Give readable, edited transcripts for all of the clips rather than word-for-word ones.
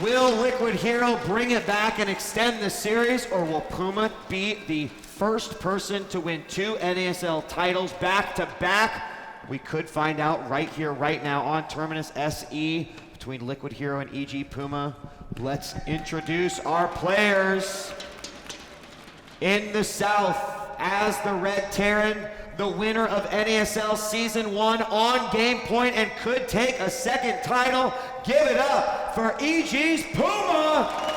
Will Liquid HerO bring it back and extend the series, or will Puma be the first person to win 2 NASL titles back-to-back? We could find out right here, right now on Terminus SE between Liquid HerO and EG Puma. Let's introduce our players. In the South, as the Red Terran, the winner of NASL Season 1 on game point and could take a second title. Give it up for EG's Puma!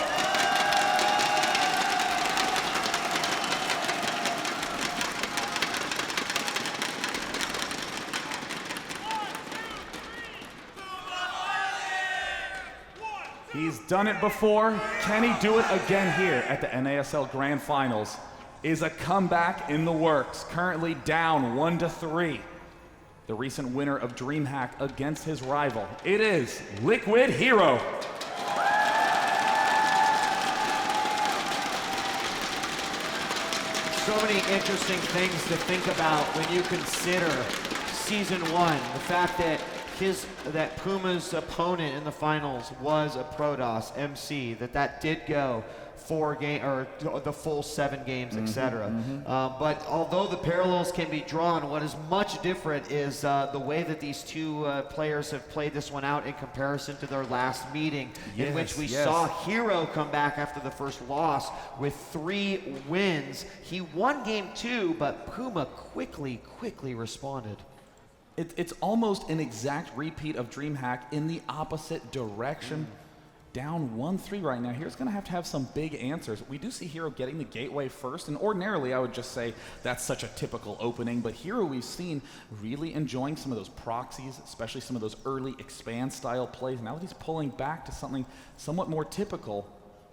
He's done it before. Can he do it again here at the NASL Grand Finals? Is a comeback in the works. Currently down 1-3. The recent winner of DreamHack against his rival. It is Liquid HerO. So many interesting things to think about when you consider Season 1. The fact that Puma's opponent in the finals was a Protoss MC, that did go 4 game or the full 7 games, etc. But although the parallels can be drawn, what is much different is the way that these two players have played this one out in comparison to their last meeting, in which we saw HerO come back after the first loss with 3 wins. He won game 2, but Puma quickly responded. It's almost an exact repeat of DreamHack in the opposite direction. Down 1-3 right now. HerO's going to have some big answers. We do see HerO getting the gateway first, and ordinarily I would just say that's such a typical opening, but HerO we've seen really enjoying some of those proxies, especially some of those early expand style plays. Now that he's pulling back to something somewhat more typical,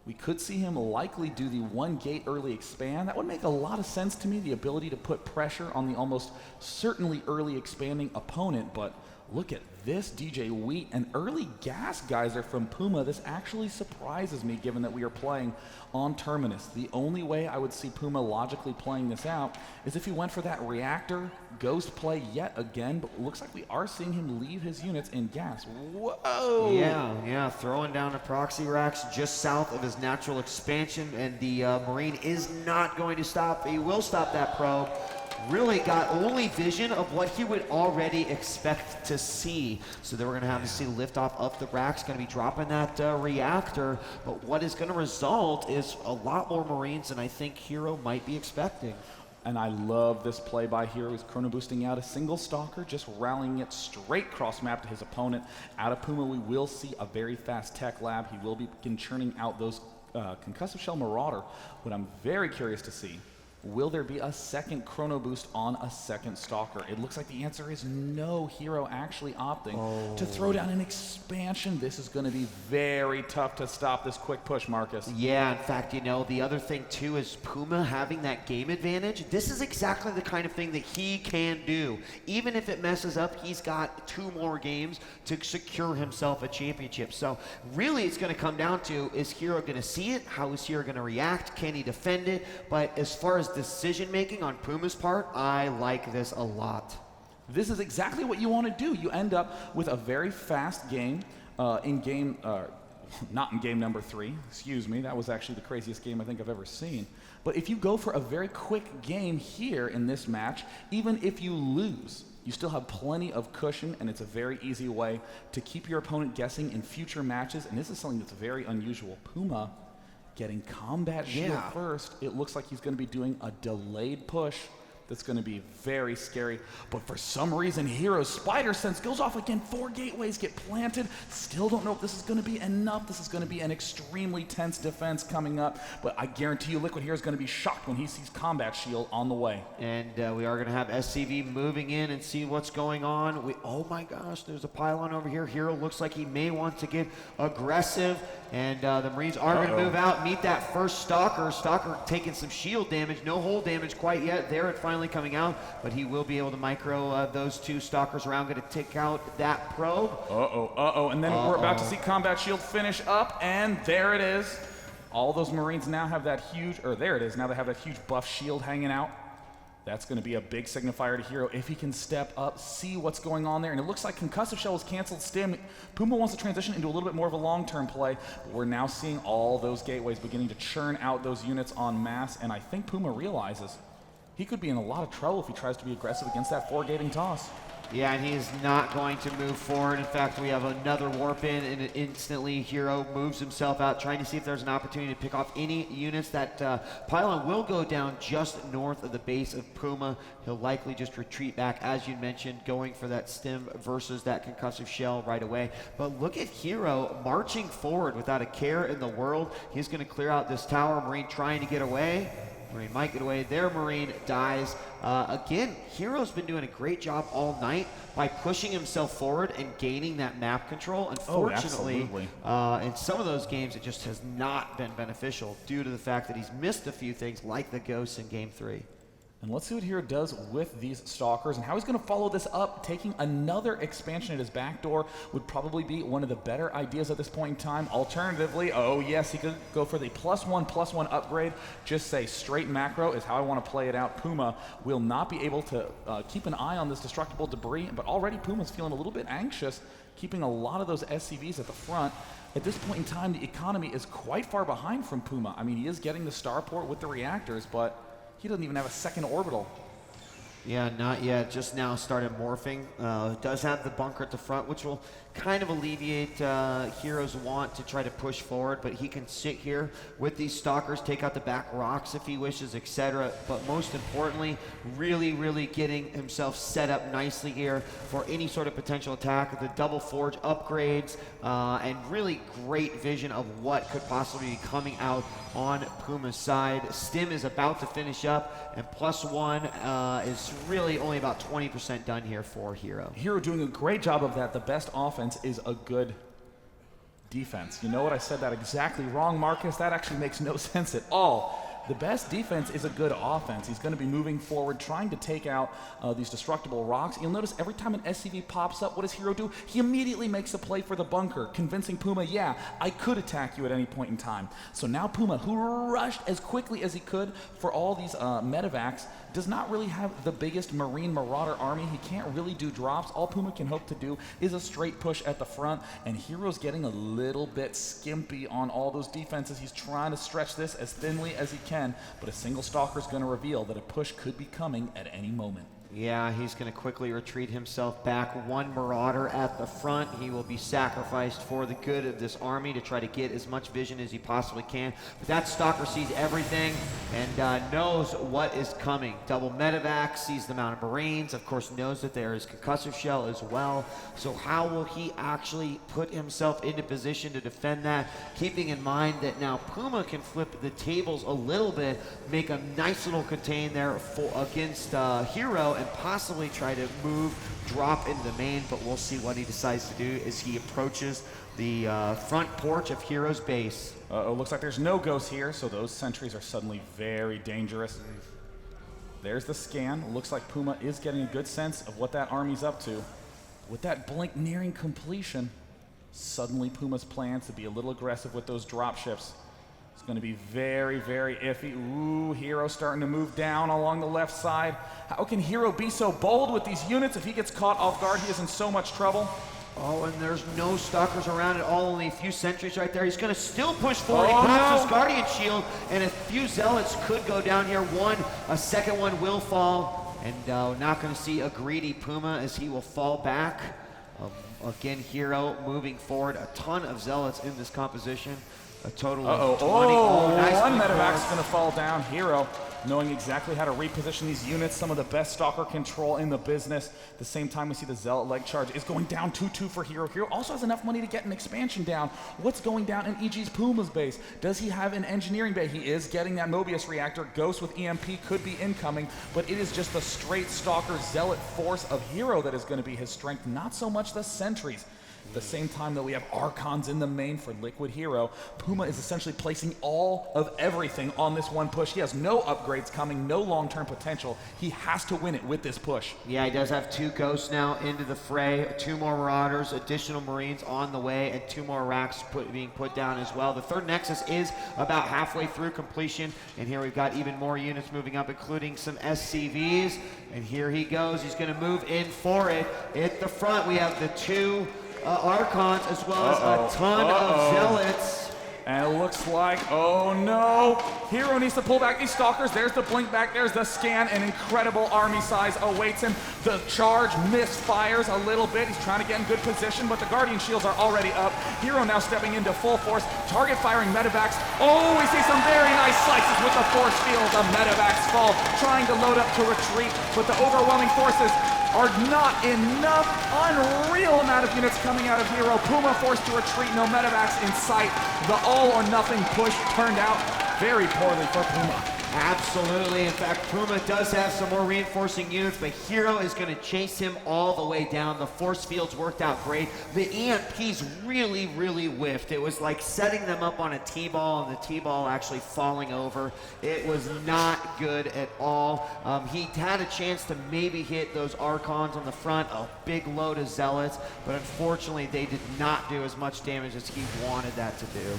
we could see him likely do the 1 gate early expand. That would make a lot of sense to me, the ability to put pressure on the almost certainly early expanding opponent, but look at this, DJ Wheat, an early gas geyser from Puma. This actually surprises me given that we are playing on Terminus. The only way I would see Puma logically playing this out is if he went for that reactor ghost play yet again, but it looks like we are seeing him leave his units in gas. Whoa! Yeah, throwing down the proxy racks just south of his natural expansion, and the Marine is not going to stop. He will stop that probe. Really got only vision of what he would already expect to see. So then we're going to have to see liftoff of the racks, going to be dropping that reactor. But what is going to result is a lot more Marines than I think HerO might be expecting. And I love this play by HerO. He's chrono boosting out a single stalker, just rallying it straight cross map to his opponent. Out of Puma, we will see a very fast tech lab. He will begin churning out those concussive shell marauder. What I'm very curious to see, will there be a second chrono boost on a second stalker? It looks like the answer is no. HerO actually opting to throw down an expansion. This is going to be very tough to stop this quick push, Marcus. Yeah, in fact, you know, the other thing too is Puma having that game advantage. This is exactly the kind of thing that he can do. Even if it messes up, he's got 2 more games to secure himself a championship. So really it's going to come down to, is HerO going to see it? How is HerO going to react? Can he defend it? But as far as decision making on Puma's part, I like this a lot. This is exactly what you want to do. You end up with a very fast game not in game number 3, excuse me. That was actually the craziest game I think I've ever seen. But if you go for a very quick game here in this match, even if you lose, you still have plenty of cushion, and it's a very easy way to keep your opponent guessing in future matches, and this is something that's very unusual. Puma getting combat shield first. It looks like he's going to be doing a delayed push that's going to be very scary. But for some reason, HerO's Spider Sense goes off again. 4 gateways get planted. Still don't know if this is going to be enough. This is going to be an extremely tense defense coming up. But I guarantee you Liquid HerO is going to be shocked when he sees combat shield on the way. And we are going to have SCV moving in and see what's going on. Oh my gosh, there's a pylon over here. HerO looks like he may want to get aggressive. And the Marines are going to move out, meet that first Stalker. Stalker taking some shield damage. No hull damage quite yet. There it finally coming out, but he will be able to micro those 2 Stalkers around. Going to take out that probe. And then we're about to see combat shield finish up, and there it is. All those Marines now have that huge, now they have that huge buff shield hanging out. That's going to be a big signifier to HerO if he can step up, see what's going on there. And it looks like Concussive Shell is canceled. Stim, Puma wants to transition into a little bit more of a long-term play, but we're now seeing all those gateways beginning to churn out those units en masse, and I think Puma realizes he could be in a lot of trouble if he tries to be aggressive against that 4-gating toss. Yeah, and he is not going to move forward. In fact, we have another warp in, and instantly HerO moves himself out, trying to see if there's an opportunity to pick off any units. That pylon will go down just north of the base of Puma. He'll likely just retreat back, as you mentioned, going for that stim versus that concussive shell right away. But look at HerO marching forward without a care in the world. He's going to clear out this tower. Marine trying to get away. Marine might get away. Their Marine dies. Again, HerO's been doing a great job all night by pushing himself forward and gaining that map control. Unfortunately, in some of those games, it just has not been beneficial due to the fact that he's missed a few things like the ghosts in Game 3. And let's see what HerO does with these Stalkers and how he's going to follow this up. Taking another expansion at his back door would probably be one of the better ideas at this point in time. Alternatively, oh yes, he could go for the +1/+1 upgrade. Just say straight macro is how I want to play it out. Puma will not be able to keep an eye on this destructible debris, but already Puma's feeling a little bit anxious, keeping a lot of those SCVs at the front. At this point in time, the economy is quite far behind from Puma. I mean, he is getting the starport with the reactors, but he doesn't even have a second orbital. Yeah, not yet. Just now started morphing. Does have the bunker at the front, which will kind of alleviate HerO's want to try to push forward, but he can sit here with these Stalkers, take out the back rocks if he wishes, etc. But most importantly, really getting himself set up nicely here for any sort of potential attack. The double forge upgrades and really great vision of what could possibly be coming out on Puma's side. Stim is about to finish up, and +1 is really only about 20% done here for HerO. HerO doing a great job of that. The best offense is a good defense. You know what? I said that exactly wrong, Marcus. That actually makes no sense at all. The best defense is a good offense. He's going to be moving forward, trying to take out these destructible rocks. You'll notice every time an SCV pops up, what does HerO do? He immediately makes a play for the bunker, convincing Puma, yeah, I could attack you at any point in time. So now Puma, who rushed as quickly as he could for all these medevacs, does not really have the biggest Marine Marauder army. He can't really do drops. All Puma can hope to do is a straight push at the front, and HerO's getting a little bit skimpy on all those defenses. He's trying to stretch this as thinly as he can, but a single Stalker is going to reveal that a push could be coming at any moment. Yeah, he's going to quickly retreat himself back. One Marauder at the front. He will be sacrificed for the good of this army to try to get as much vision as he possibly can. But that Stalker sees everything and knows what is coming. Double medevac, sees the amount of Marines, of course knows that there is concussive shell as well. So how will he actually put himself into position to defend that? Keeping in mind that now Puma can flip the tables a little bit, make a nice little contain there against HerO, and possibly try to drop into the main, but we'll see what he decides to do as he approaches the front porch of HerO's base. Looks like there's no ghosts here, so those sentries are suddenly very dangerous. There's the scan. Looks like Puma is getting a good sense of what that army's up to. With that blink nearing completion, suddenly Puma's plans to be a little aggressive with those dropships. It's going to be very iffy. Ooh, HerO starting to move down along the left side. How can HerO be so bold with these units? If he gets caught off guard, he is in so much trouble. Oh, and there's no Stalkers around at all, only a few sentries right there. He's going to still push forward. He pops his Guardian Shield, and a few Zealots could go down here. A second one will fall, and not going to see a greedy Puma as he will fall back. Again, HerO moving forward. A ton of Zealots in this composition. A total of 20. Nice one medevac's going to fall down. HerO knowing exactly how to reposition these units. Some of the best Stalker control in the business. At the same time, we see the Zealot leg charge is going down 2-2 for HerO. HerO also has enough money to get an expansion down. What's going down in EG's Puma's base? Does he have an engineering bay? He is getting that Mobius reactor. Ghost with EMP could be incoming, but it is just the straight Stalker Zealot force of HerO that is going to be his strength, not so much the sentries. At the same time that we have Archons in the main for Liquid HerO, Puma is essentially placing all of everything on this one push. He has no upgrades coming, no long-term potential. He has to win it with this push. Yeah, he does have 2 Ghosts now into the fray, 2 more Marauders, additional Marines on the way, and 2 more racks being put down as well. The 3rd Nexus is about halfway through completion, and here we've got even more units moving up, including some SCVs, and here he goes. He's going to move in for it. At the front, we have the 2 Archons, as well as a ton of Zealots. And it looks like, oh no, HerO needs to pull back these Stalkers. There's the blink back, there's the scan. An incredible army size awaits him. The charge misfires a little bit. He's trying to get in good position, but the Guardian shields are already up. HerO now stepping into full force, target firing medevacs. Oh, we see some very nice slices with the force field. The medevacs fall, trying to load up to retreat, but the overwhelming forces are not enough. Unreal amount of units coming out of HerO. Puma forced to retreat, no medevacs in sight. The all or nothing push turned out very poorly for Puma. Absolutely. In fact, Puma does have some more reinforcing units, but HerO is going to chase him all the way down. The force fields worked out great. The EMPs really whiffed. It was like setting them up on a T-ball and the T-ball actually falling over. It was not good at all. He had a chance to maybe hit those Archons on the front, a big load of Zealots, but unfortunately they did not do as much damage as he wanted that to do.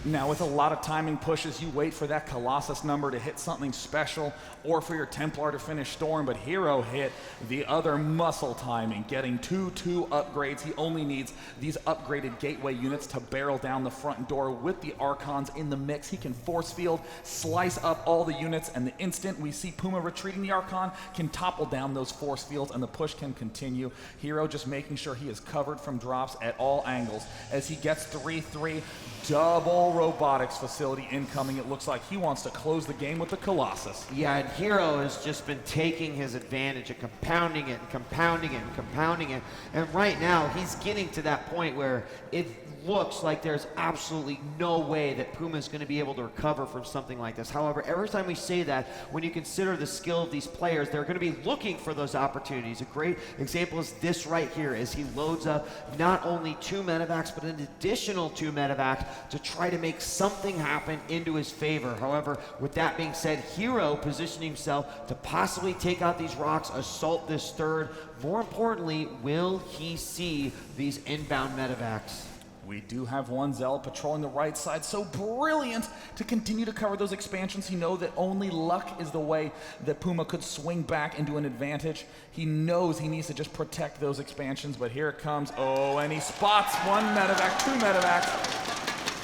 Now, with a lot of timing pushes, you wait for that Colossus number to hit something special or for your Templar to finish Storm, but HerO hit the other muscle timing, getting 2 upgrades. He only needs these upgraded gateway units to barrel down the front door. With the Archons in the mix, he can force field, slice up all the units, and the instant we see Puma retreating, the Archon can topple down those force fields and the push can continue. HerO just making sure he is covered from drops at all angles as he gets 3-3. Double robotics facility incoming. It looks like he wants to close the game with the Colossus. Yeah, and HerO has just been taking his advantage and compounding it and compounding it and compounding it. And right now, he's getting to that point where it looks like there's absolutely no way that Puma is going to be able to recover from something like this. However, every time we say that, when you consider the skill of these players, they're going to be looking for those opportunities. A great example is this right here, as he loads up not only 2 medevacs, but an additional 2 medevacs to try to make something happen into his favor. However, with that being said, HerO positioning himself to possibly take out these rocks, assault this 3rd. More importantly, will he see these inbound medevacs? We do have 1 Zealot patrolling the right side, so brilliant to continue to cover those expansions. He knows that only luck is the way that Puma could swing back into an advantage. He knows he needs to just protect those expansions, but here it comes. Oh, and he spots 1 medevac, 2 medevacs.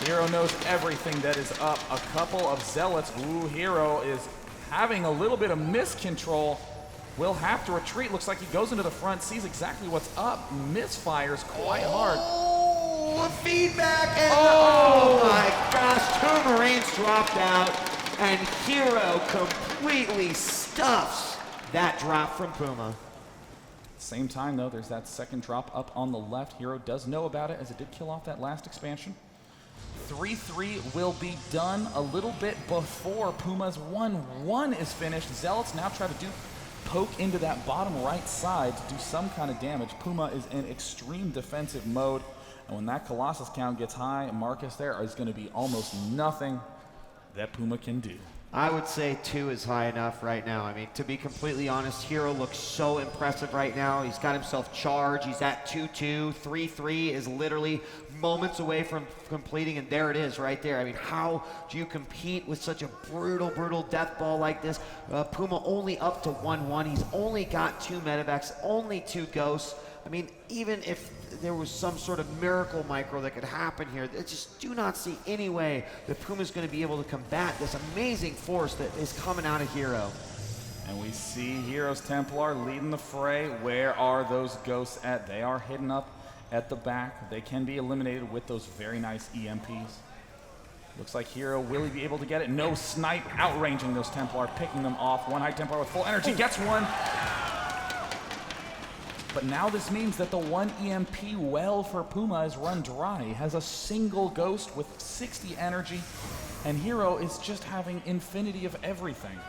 HerO knows everything that is up. A couple of Zealots. Ooh, HerO is having a little bit of miscontrol. Will have to retreat. Looks like he goes into the front, sees exactly what's up, misfires quite hard. Feedback and oh my gosh, 2 Marines dropped out and HerO completely stuffs that drop from Puma. Same time though, there's that 2nd drop up on the left. HerO does know about it as it did kill off that last expansion. 3-3 will be done a little bit before Puma's 1-1 is finished. Zealots now try to poke into that bottom right side to do some kind of damage. Puma is in extreme defensive mode. And when that Colossus count gets high, Marcus, there is going to be almost nothing that Puma can do. I would say 2 is high enough right now. I mean, to be completely honest, HerO looks so impressive right now. He's got himself charged. He's at 2-2. 3-3 is literally moments away from completing, and there it is right there. I mean, how do you compete with such a brutal death ball like this? Puma only up to 1-1. He's only got 2 medevacs, only 2 ghosts. I mean, even if there was some sort of miracle micro that could happen here, I just do not see any way that Puma's going to be able to combat this amazing force that is coming out of HerO. And we see HerO's Templar leading the fray. Where are those ghosts at? They are hidden up at the back. They can be eliminated with those very nice EMPs. Looks like HerO will he be able to get it? No snipe, outranging those Templar, picking them off. 1 high Templar with full energy, gets 1. But now this means that the 1 EMP well for Puma is run dry. He has a single ghost with 60 energy, and HerO is just having infinity of everything.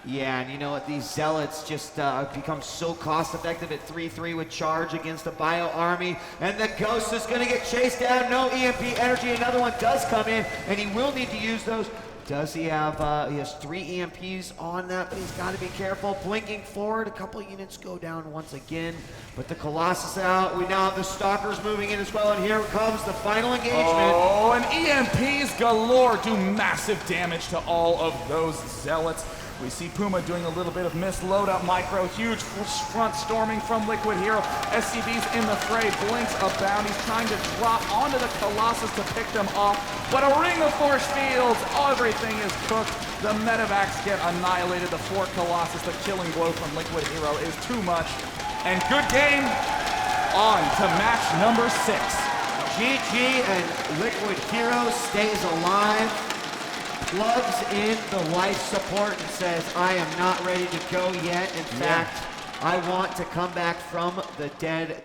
Yeah, and you know what? These Zealots just become so cost-effective at 3-3 with charge against the Bio Army. And the Ghost is going to get chased down. No EMP energy. Another one does come in, and he will need to use those. Does he have, he has 3 EMPs on that, but he's got to be careful. Blinking forward, a couple units go down once again, but the Colossus out. We now have the Stalkers moving in as well, and here comes the final engagement. Oh, and EMPs galore do massive damage to all of those Zealots. We see Puma doing a little bit of missed loadout micro, huge front storming from Liquid HerO. SCV's in the fray, blinks about. He's trying to drop onto the Colossus to pick them off, but a ring of force fields, everything is cooked. The medevacs get annihilated. The 4 Colossus, the killing blow from Liquid HerO is too much. And good game, on to match number 6. GG, and Liquid HerO stays alive. Plugs in the life support and says, I am not ready to go yet. In fact, I want to come back from the dead.